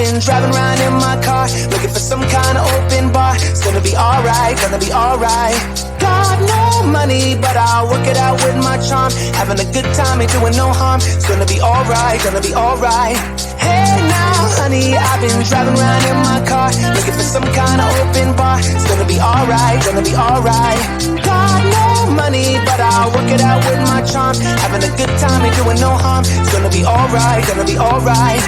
been driving around in my car, looking for some kind of open bar. It's gonna be alright, gonna be alright. Got no money, but I'll work it out with my charm. Having a good time, ain't doing no harm. It's gonna be alright, gonna be alright. Hey now, honey, I've been driving around in my car, looking for some kind of open bar. It's gonna be alright, gonna be alright. Got no money, but I'll work it out with my charm. Having a good time, ain't doing no harm. It's gonna be alright, gonna be alright.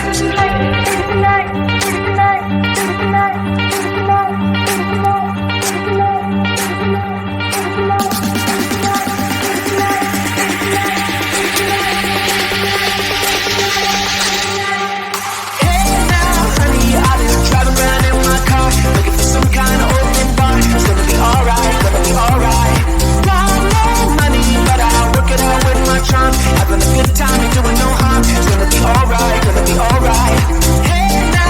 Some kind of open bar. It's gonna be alright, gonna be alright. Got no money, but I'll work it out with my charm. Having a good time, ain't doing no harm. It's gonna be alright, gonna be alright. Hey now.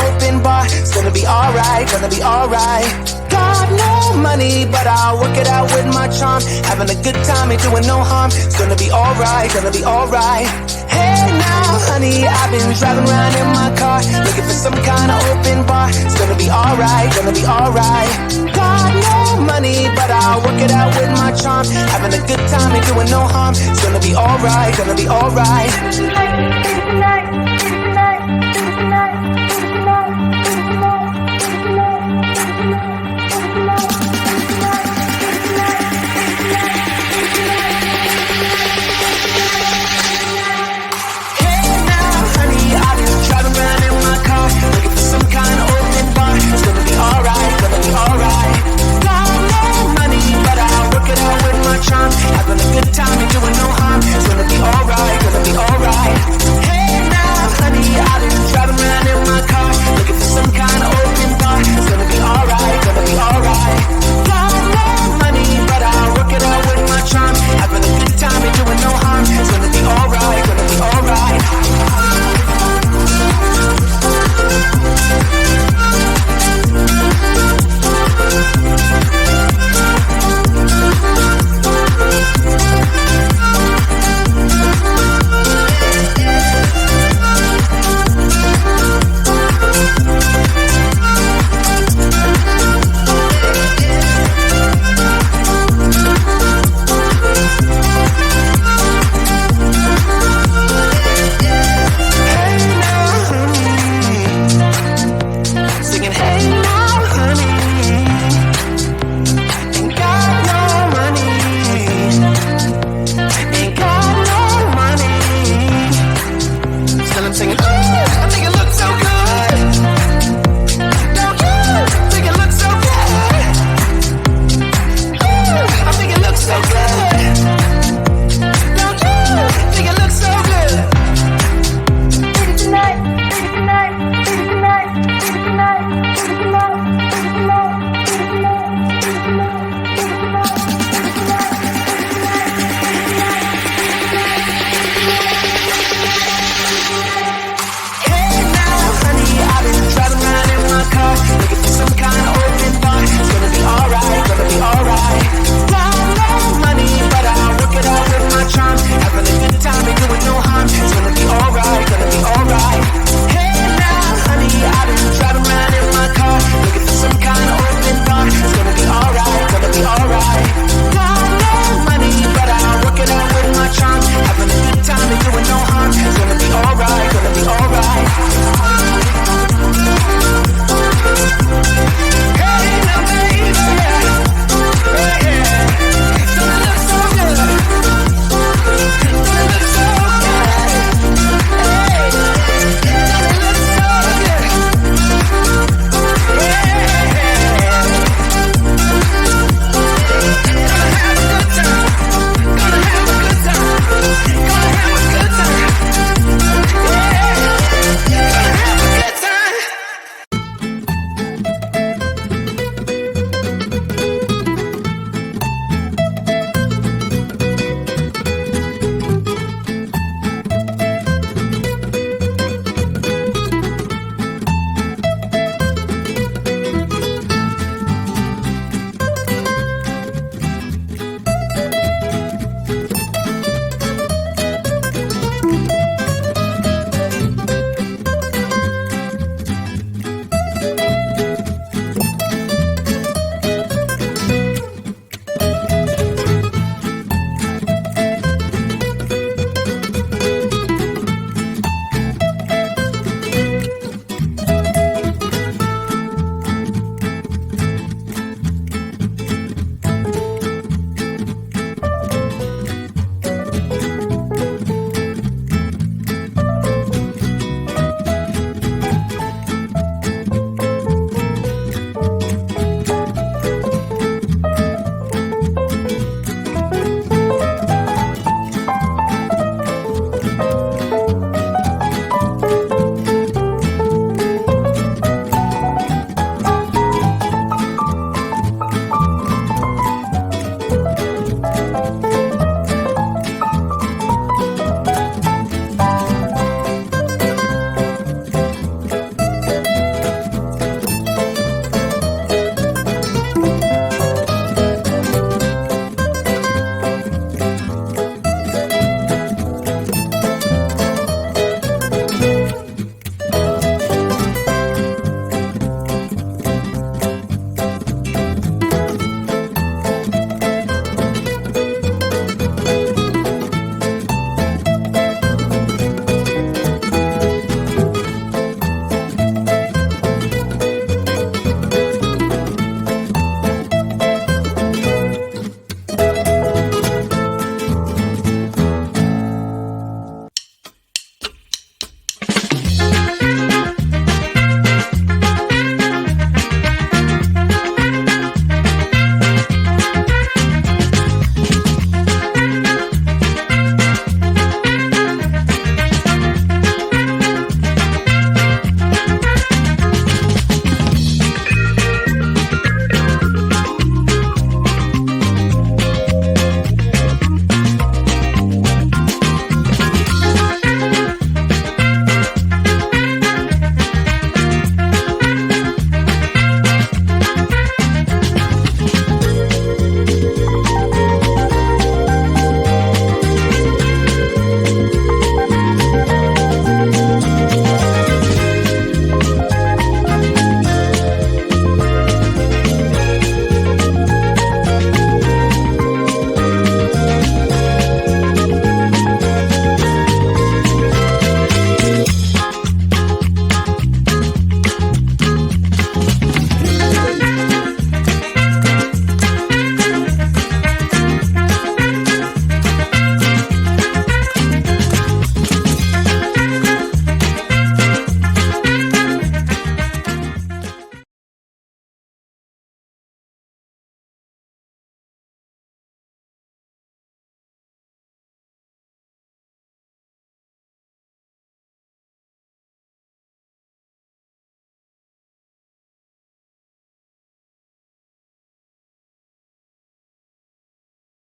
open bar. It's gonna be alright, gonna be alright. Got no money, but I'll work it out with my charm. Having a good time, ain't doing no harm. It's gonna be alright, gonna be alright. Hey now, honey, I've been driving around in my car, looking for some kind of open bar. It's gonna be alright, gonna be alright. Got no money, but I'll work it out with my charm. Having a good time, ain't doing no harm. It's gonna be alright, gonna be alright.